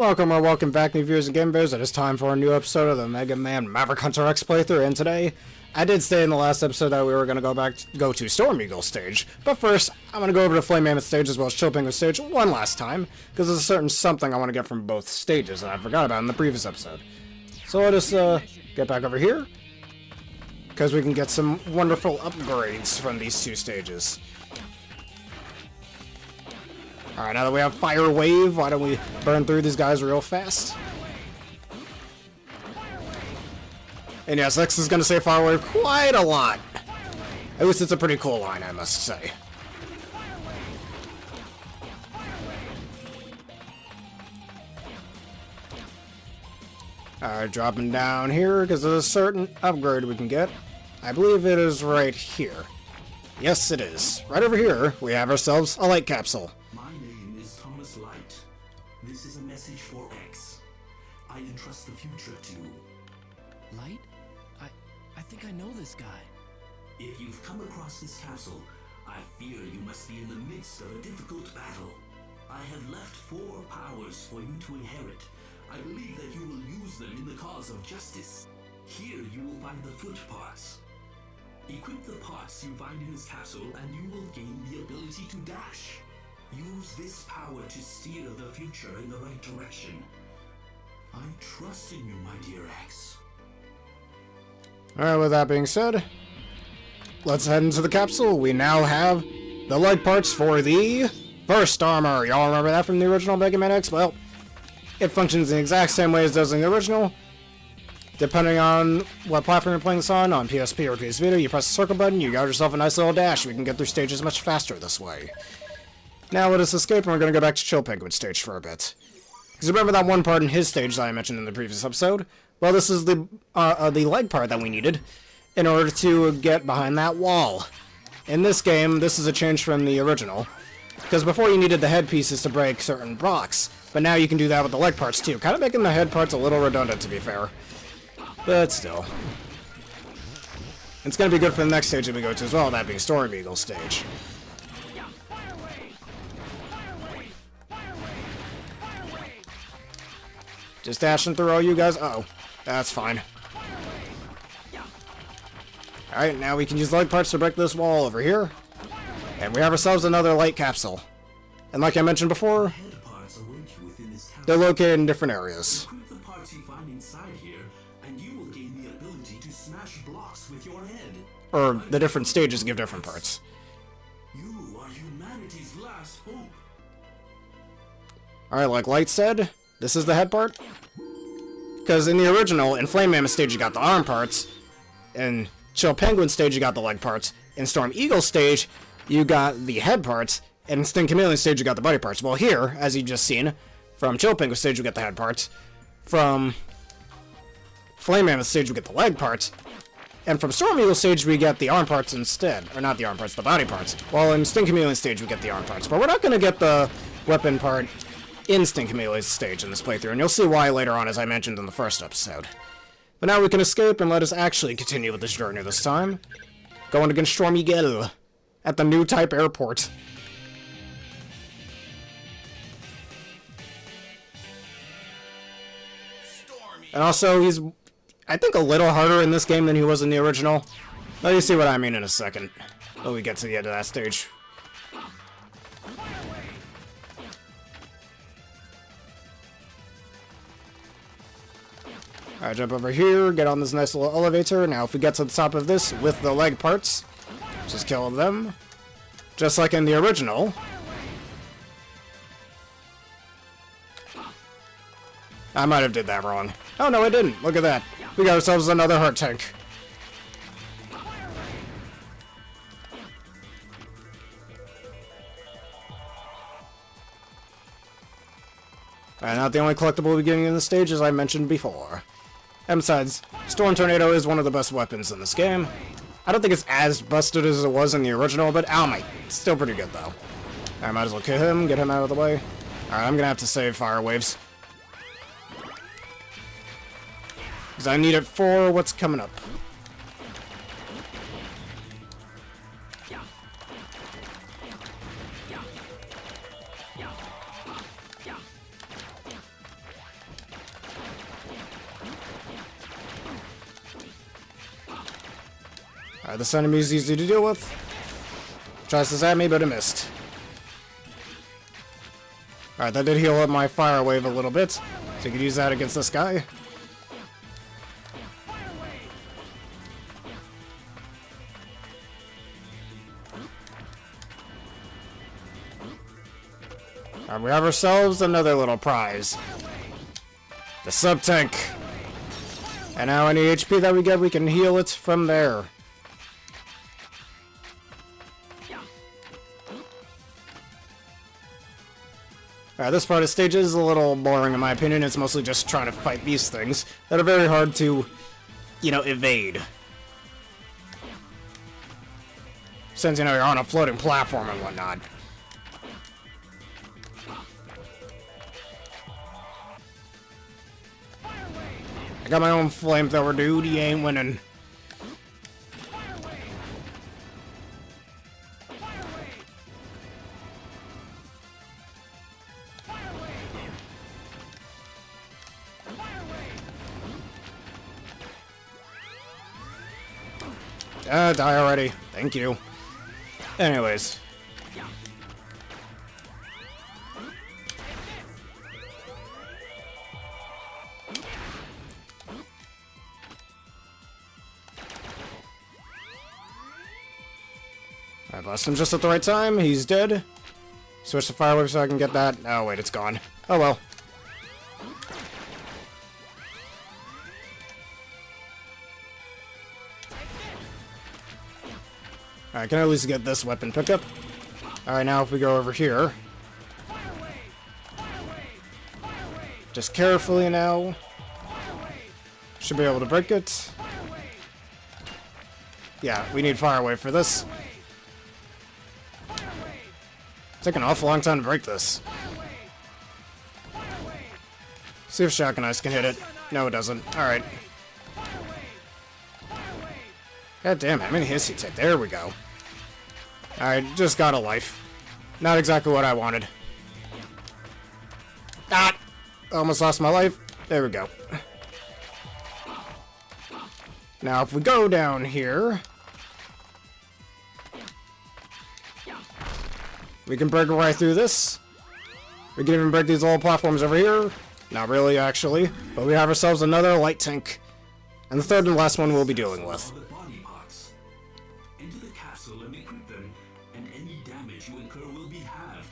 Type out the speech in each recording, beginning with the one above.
Welcome or welcome back, new viewers and game viewers. It is time for a new episode of the Mega Man Maverick Hunter X playthrough, and today, I did say in the last episode that we were going to go to Storm Eagle stage, but first, I'm going to go over to Flame Mammoth stage as well as Chill Penguin stage one last time, because there's a certain something I want to get from both stages that I forgot about in the previous episode. So let us get back over here, because we can get some wonderful upgrades from these two stages. Alright, now that we have Fire Wave, why don't we burn through these guys real fast? And yes, X is going to say Fire Wave quite a lot. At least it's a pretty cool line, I must say. Alright, dropping down here, because there's a certain upgrade we can get. I believe it is right here. Yes, it is. Right over here, we have ourselves a light capsule. This is a message for X. I entrust the future to... Light? I think I know this guy. If you've come across this capsule, I fear you must be in the midst of a difficult battle. I have left 4 powers for you to inherit. I believe that you will use them in the cause of justice. Here you will find the foot parts. Equip the parts you find in this capsule and you will gain the ability to dash. Use this power to steer the future in the right direction. I trust in you, my dear X. Alright, with that being said, let's head into the capsule. We now have the leg parts for the first armor. Y'all remember that from the original Mega Man X? Well, it functions in the exact same way as it does in the original. Depending on what platform you're playing this on PSP or PS Vita, you press the circle button, you got yourself a nice little dash. We can get through stages much faster this way. Now let us escape, and we're going to go back to Chill Penguin stage for a bit. Because remember that one part in his stage that I mentioned in the previous episode? Well, this is the leg part that we needed in order to get behind that wall. In this game, this is a change from the original. Because before you needed the head pieces to break certain blocks, but now you can do that with the leg parts too. Kind of making the head parts a little redundant, to be fair. But still. It's going to be good for the next stage that we go to as well, that being Storm Eagle stage. Just dashing through all you guys. Uh-oh. That's fine. Alright, now we can use light parts to break this wall over here. And we have ourselves another light capsule. And like I mentioned before, they're located in different areas. The parts you find inside here, and you will gain the ability to smash blocks with your head. Or the different stages give different parts. You are humanity's last hope. Alright, like Light said, this is the head part. Because in the original, in Flame Mammoth stage, you got the arm parts. In Chill Penguin stage, you got the leg parts. In Storm Eagle stage, you got the head parts. And in Sting Chameleon stage, you got the body parts. Well, here, as you've just seen, from Chill Penguin stage, you get the head parts. From Flame Mammoth stage, we get the leg parts. And from Storm Eagle stage, we get the arm parts instead. Or not the arm parts, the body parts. While in Sting Chameleon stage, we get the arm parts. But we're not going to get the weapon part in Sting Chameleon's stage in this playthrough, and you'll see why later on, as I mentioned in the first episode. But now we can escape and let us actually continue with this journey this time. Going against Storm Eagle at the new type airport. And also, he's, I think, a little harder in this game than he was in the original. Let you see what I mean in a second. When we get to the end of that stage. Alright, jump over here, get on this nice little elevator. Now, if we get to the top of this with the leg parts, just kill them. Just like in the original. I might have did that wrong. Oh, no, I didn't. Look at that. We got ourselves another heart tank. And not the only collectible we're getting in the stage, as I mentioned before. And besides, Storm Tornado is one of the best weapons in this game. I don't think it's as busted as it was in the original, but ow, it's still pretty good, though. I might as well kill him, get him out of the way. Alright, I'm gonna have to save Fire Waves. Because I need it for what's coming up. Alright, this enemy's easy to deal with. Tries to zap me, but it missed. Alright, that did heal up my fire wave a little bit. So you could use that against this guy. Alright, we have ourselves another little prize. The sub-tank. And now any HP that we get, we can heal it from there. Alright, this part of the stage is a little boring in my opinion. It's mostly just trying to fight these things that are very hard to, you know, evade. Since, you know, you're on a floating platform and whatnot. I got my own flamethrower, dude. He ain't winning. Die already. Thank you. Anyways. I blessed him just at the right time. He's dead. Switch to fire wave so I can get that. Oh, wait, it's gone. Oh, well. Alright, can I at least get this weapon pickup? Alright, now if we go over here. Just carefully now. Should be able to break it. Yeah, we need fire wave for this. It's taking an awful long time to break this. See if Shotgun Ice can hit it. No, it doesn't. Alright. God damn, how many hits he take? There we go. Alright, just got a life. Not exactly what I wanted. Ah! Almost lost my life. There we go. Now, if we go down here... we can break right through this. We can even break these little platforms over here. Not really, actually. But we have ourselves another light tank. And the third and last one we'll be dealing with. Into the capsule and equip them, and any damage you incur will be halved.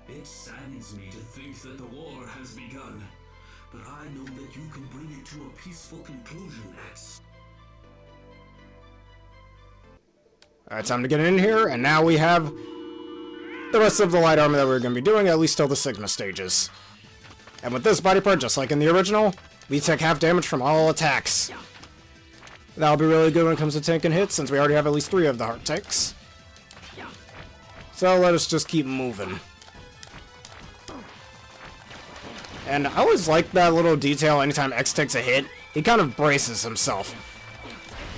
It saddens me to think that the war has begun, but I know that you can bring it to a peaceful conclusion, X. Alright, time to get in here, and now we have the rest of the light armor that we're going to be doing, at least till the Sigma stages. And with this body part, just like in the original, we take half damage from all attacks. That'll be really good when it comes to tanking hits, since we already have at least 3 of the heart tanks. So let us just keep moving. And I always like that little detail anytime X takes a hit. He kind of braces himself.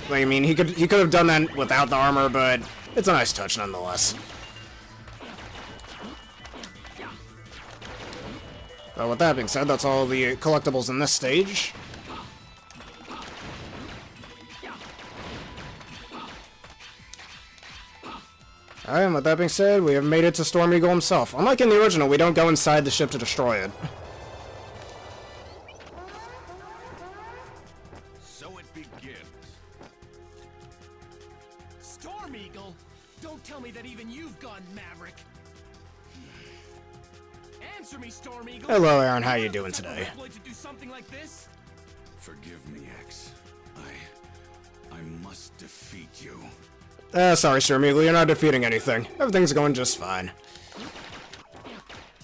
Like, I mean, he could have done that without the armor, but it's a nice touch nonetheless. But with that being said, that's all the collectibles in this stage. Alright, and with that being said, we have made it to Storm Eagle himself. Unlike in the original, we don't go inside the ship to destroy it. So it begins. Storm Eagle? Don't tell me that even you've gone Maverick. Answer me, Storm Eagle. Hello, Aaron. How you doing today? To do something like this? Forgive me, X. I must defeat you. Sorry, Storm Eagle. You're not defeating anything. Everything's going just fine.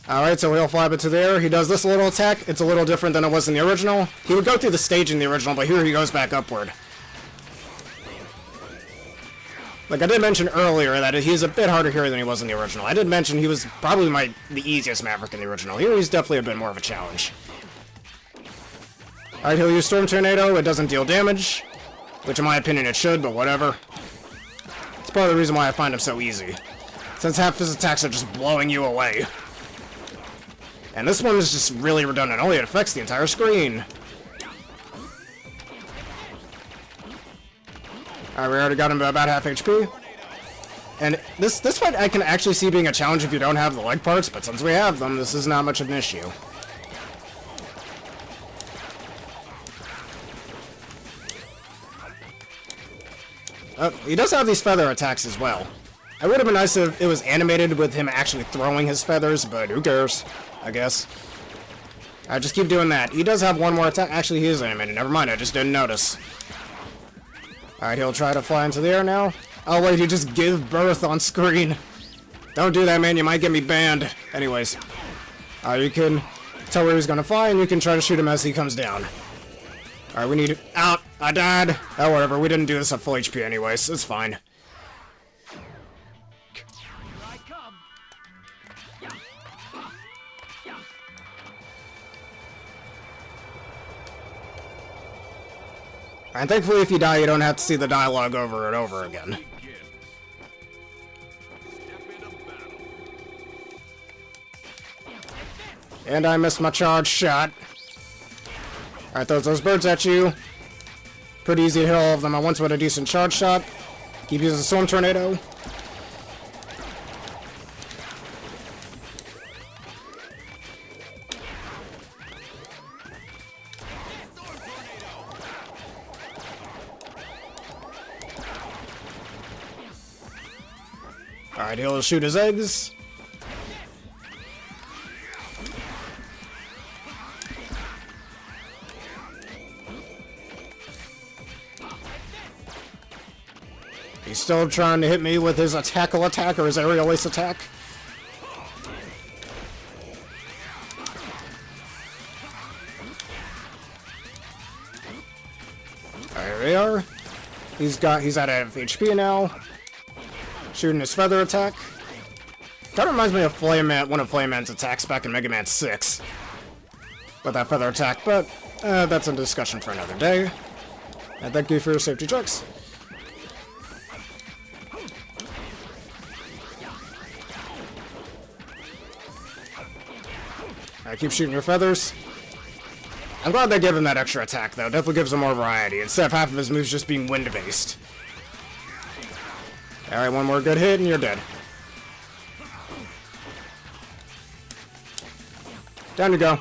Alright, so he'll fly up into the air. He does this little attack. It's a little different than it was in the original. He would go through the stage in the original, but here he goes back upward. Like I did mention earlier that he's a bit harder here than he was in the original. I did mention he was probably the easiest Maverick in the original. Here he's definitely a bit more of a challenge. Alright, he'll use Storm Tornado. It doesn't deal damage, which in my opinion it should, but whatever. It's part of the reason why I find him so easy, since half his attacks are just blowing you away. And this one is just really redundant. Only it affects the entire screen. Alright, we already got him to about half HP. And this fight I can actually see being a challenge if you don't have the leg parts, but since we have them, this is not much of an issue. He does have these feather attacks as well. It would have been nice if it was animated with him actually throwing his feathers, but who cares, I guess. Alright, just keep doing that. He does have one more attack. Actually, he is animated. Never mind, I just didn't notice. Alright, he'll try to fly into the air now. Oh wait, he just gave birth on screen. Don't do that, man. You might get me banned. Anyways. You can tell where he's gonna fly, and you can try to shoot him as he comes down. Alright, we need... Out! I died! Oh, whatever. We didn't do this at full HP anyways. It's fine. And thankfully, if you die, you don't have to see the dialogue over and over again. And I missed my charge shot. Alright, those birds at you. Pretty easy to hit all of them at once with a decent charge shot. Keep using the Storm Tornado. Alright, he'll shoot his eggs. He's still trying to hit me with his tackle attack or his aerial ace attack. There we are. He's at half HP now. Shooting his feather attack. Kind of reminds me of one of Flame Man's attacks back in Mega Man 6. With that feather attack, but that's a discussion for another day. And thank you for your safety checks. Alright, keep shooting your feathers. I'm glad they gave him that extra attack, though. Definitely gives him more variety, instead of half of his moves just being wind-based. Alright, one more good hit and you're dead. Down you go.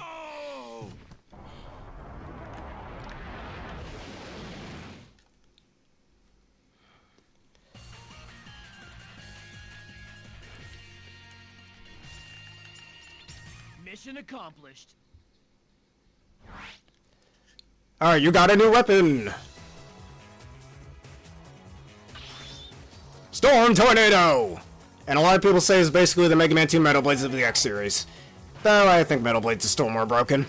Mission accomplished. Alright, you got a new weapon! Storm Tornado! And a lot of people say it's basically the Mega Man 2 Metal Blades of the X series. Though I think Metal Blades is still more broken.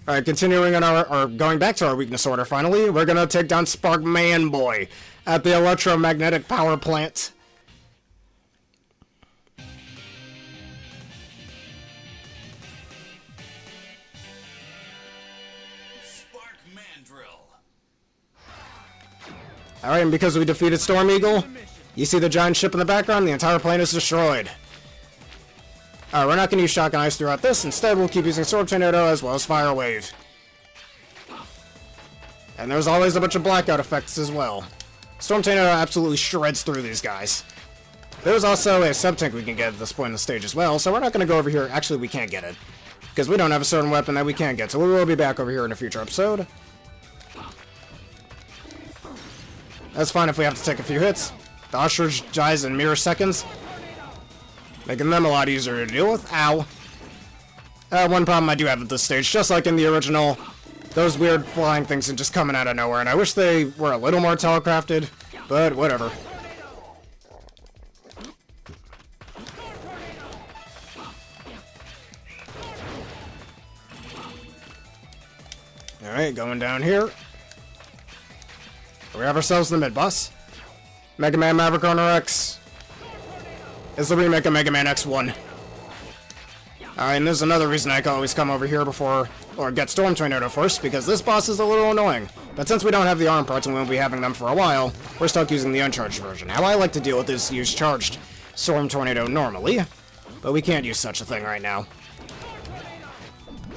Alright, continuing on going back to our weakness order finally, we're gonna take down Spark Man Boy at the electromagnetic power plant. Alright, and because we defeated Storm Eagle, you see the giant ship in the background, the entire plane is destroyed. Alright, we're not going to use Shotgun Ice throughout this, instead we'll keep using Storm Tornado as well as Fire Wave. And there's always a bunch of blackout effects as well. Storm Tornado absolutely shreds through these guys. There's also a sub-tank we can get at this point in the stage as well, so we're not going to go over here. Actually, we can't get it, because we don't have a certain weapon that we can get, so we will be back over here in a future episode. That's fine if we have to take a few hits. The Ostrich dies in mere seconds, making them a lot easier to deal with. Ow. One problem I do have at this stage, just like in the original, those weird flying things are just coming out of nowhere, and I wish they were a little more telecrafted, but whatever. Alright, going down here. We have ourselves the mid-boss. Mega Man Maverick on X. It's the remake of Mega Man X1. Alright, and there's another reason I can always come over here before, or get Storm Tornado first, because this boss is a little annoying. But since we don't have the arm parts and we won't be having them for a while, we're stuck using the uncharged version. How I like to deal with this is use charged Storm Tornado normally, but we can't use such a thing right now.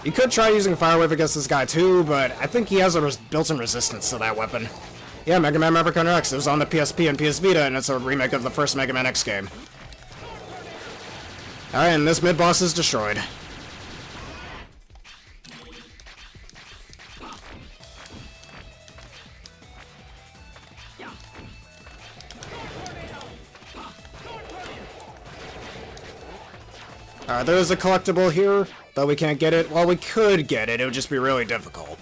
You could try using Fire Wave against this guy too, but I think he has a built-in resistance to that weapon. Yeah, Mega Man Maverick Hunter X. It was on the PSP and PS Vita, and it's a remake of the first Mega Man X game. Alright, and this mid-boss is destroyed. Alright, there is a collectible here, though we can't get it. Well, we could get it, it would just be really difficult.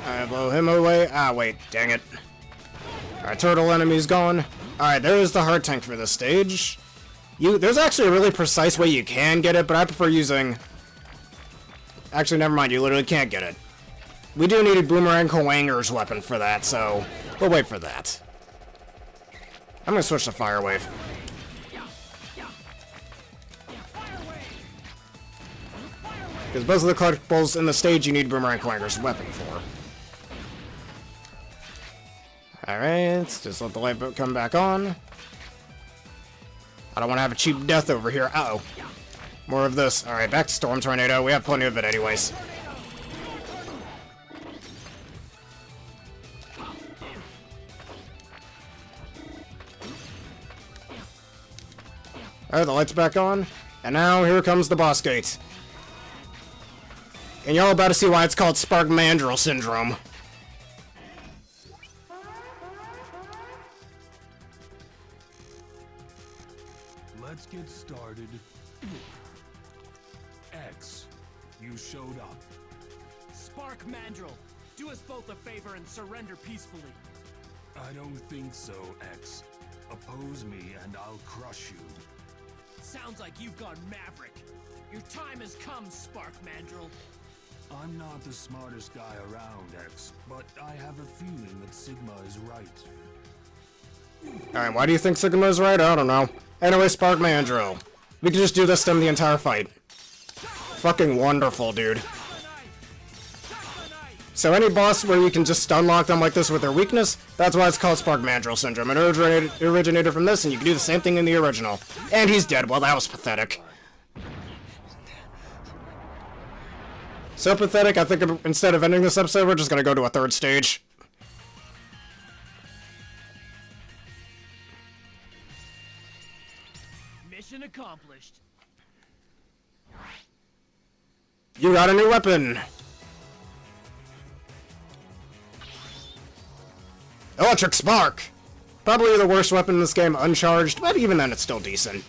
Alright, blow him away. Ah, wait, dang it. Alright, turtle enemy's gone. Alright, there's the heart tank for this stage. There's actually a really precise way you can get it, but I prefer using... Actually, never mind, you literally can't get it. We do need a Boomerang Kawanger's weapon for that, so we'll wait for that. I'm gonna switch to Fire Wave. Because both of the collectibles in the stage you need Boomerang Kawanger's weapon for. Alright, just let the light boat come back on. I don't want to have a cheap death over here. Uh-oh. More of this. Alright, back to Storm Tornado. We have plenty of it anyways. Alright, the light's back on. And now, here comes the boss gate. And y'all about to see why it's called Spark Mandrill Syndrome. Let's get started. X, you showed up. Spark Mandrill, do us both a favor and surrender peacefully. I don't think so, X. Oppose me and I'll crush you. Sounds like you've gone Maverick. Your time has come, Spark Mandrill. I'm not the smartest guy around, X, but I have a feeling that Sigma is right. Alright, why do you think Sigma is right? I don't know. Anyway, Spark Mandrill. We can just do this to him the entire fight. Fucking wonderful, dude. So any boss where you can just stun lock them like this with their weakness, that's why it's called Spark Mandrill Syndrome. It originated from this, and you can do the same thing in the original. And he's dead. Well, that was pathetic. So pathetic, I think instead of ending this episode, we're just gonna go to a third stage. Mission accomplished. You got a new weapon! Electric Spark! Probably the worst weapon in this game, uncharged, but even then it's still decent.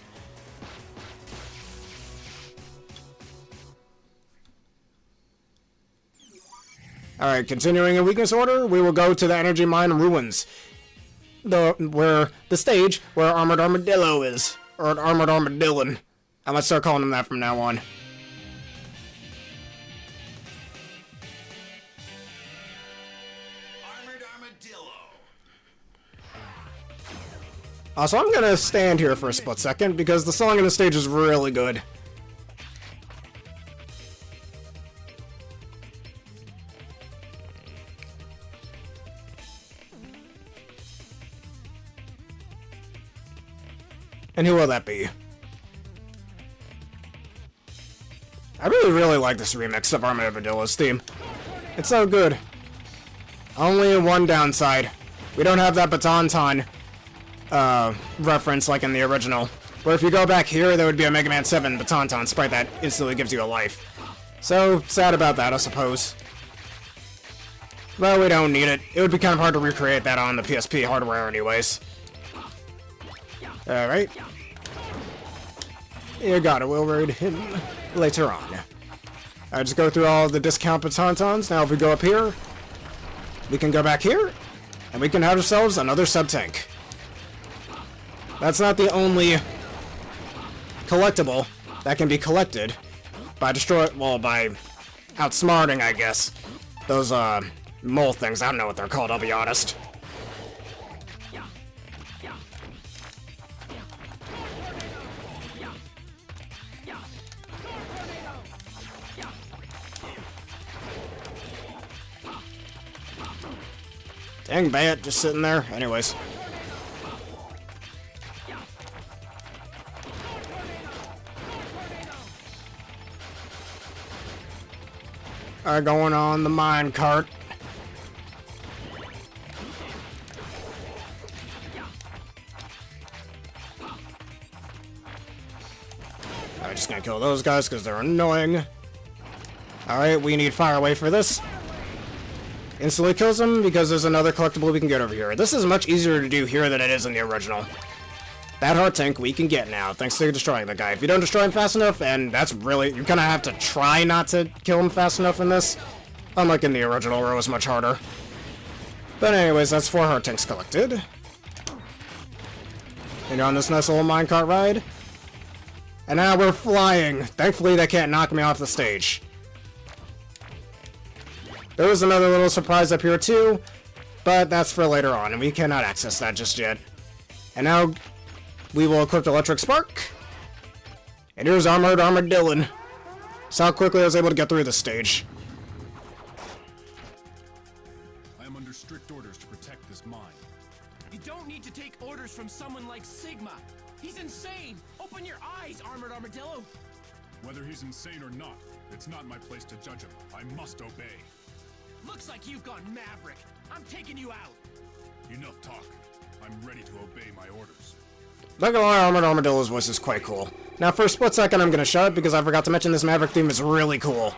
Alright, continuing in weakness order, we will go to the Energy Mine Ruins. The stage where Armored Armadillo is. Or Armored Armadillon. I'm gonna start calling him that from now on. Armored Armadillo. Also, I'm gonna stand here for a split second, because the song in the stage is really good. And who will that be? I really like this remix of Armored Armadillo's theme. It's so good. Only one downside. We don't have that Baton reference like in the original. Where if you go back here, there would be a Mega Man 7 Baton sprite that instantly gives you a life. So, sad about that, I suppose. Well, we don't need it. It would be kind of hard to recreate that on the PSP hardware anyways. Alright. You got it, we'll raid him later on. I just go through all the discount Batons. Now if we go up here, we can go back here, and we can have ourselves another sub-tank. That's not the only collectible that can be collected by by outsmarting, I guess, those, mole things. I don't know what they're called, I'll be honest. Dang bat, just sitting there. Anyways. Alright, going on the mine cart. I'm just gonna kill those guys because they're annoying. Alright, we need fire away for this. Instantly kills him because there's another collectible we can get over here. This is much easier to do here than it is in the original. That heart tank we can get now, thanks to destroying the guy. If you don't destroy him fast enough, and that's really... you kind of have to try not to kill him fast enough in this. Unlike in the original, where it was much harder. But anyways, that's 4 heart tanks collected. And on this nice little minecart ride. And now we're flying. Thankfully, they can't knock me off the stage. There was another little surprise up here too, but that's for later on, and we cannot access that just yet. And now, we will equip the Electric Spark. And here's Armored Armadillo. So how quickly I was able to get through this stage. I am under strict orders to protect this mine. You don't need to take orders from someone like Sigma. He's insane. Open your eyes, Armored Armadillo. Whether he's insane or not, it's not my place to judge him. I must obey. Looks like you've gone Maverick. I'm taking you out. Enough talk. I'm ready to obey my orders. Not gonna lie, Armored Armadillo's voice is quite cool. Now, for a split second, I'm gonna shut it because I forgot to mention this Maverick theme is really cool.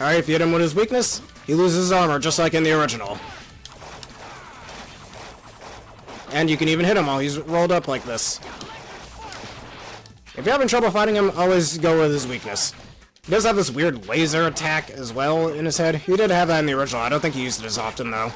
Alright, if you hit him with his weakness, he loses his armor, just like in the original. And you can even hit him while he's rolled up like this. If you're having trouble fighting him, always go with his weakness. He does have this weird laser attack as well in his head. He did have that in the original. I don't think he used it as often, though.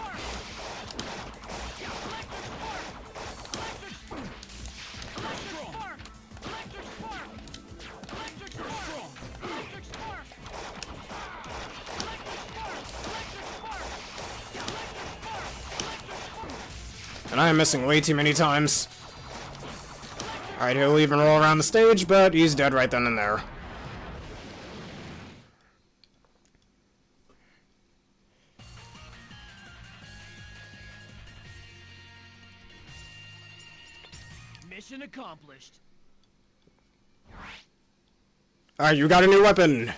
And I am missing way too many times. Alright, he'll even roll around the stage, but he's dead right then and there. Mission accomplished. Alright, you got a new weapon.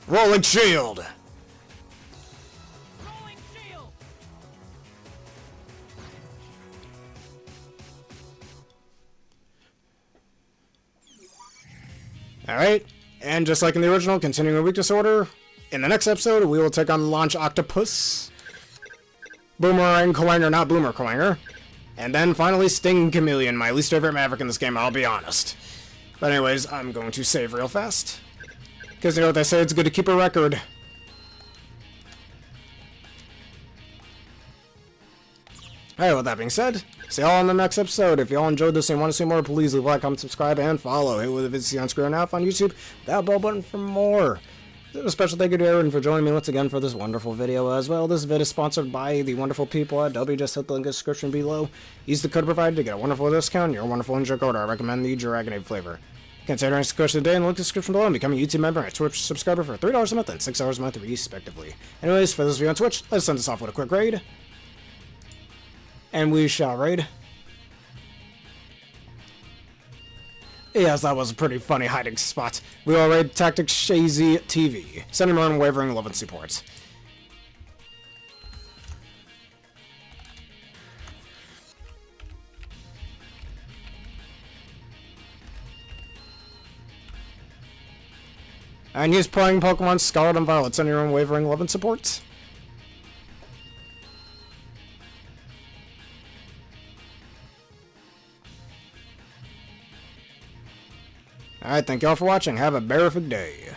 Rolling shield. Rolling shield. Alright, and just like in the original, continuing the weak disorder, in the next episode, we will take on Launch Octopus, Boomerang Coanger, not Boomer Coanger, and then finally Sting Chameleon, my least favorite Maverick in this game, I'll be honest. But anyways, I'm going to save real fast, because you know what they say, it's good to keep a record. Alright, with that being said, see y'all on the next episode. If y'all enjoyed this and want to see more, please leave a like, comment, subscribe, and follow. Hit with the video on screen now on YouTube, that bell button for more. A special thank you to Aaron for joining me once again for this wonderful video as well. This video is sponsored by the wonderful people at W. Just hit the link in the description below. Use the code provided to get a wonderful discount. Your wonderful enjoy code. I recommend the Dragonade flavor. Consider answering the question of the day in the link in the description below and become a YouTube member and a Twitch subscriber for $3 a month and $6 a month respectively. Anyways, for this video on Twitch, let's send this off with a quick raid. And we shall raid. Yes, that was a pretty funny hiding spot. We will raid Tactics Shazy TV. Sending more unwavering love and support. And he's playing Pokemon Scarlet and Violet. Sending your unwavering love and support. Alright, thank y'all for watching. Have a terrific day.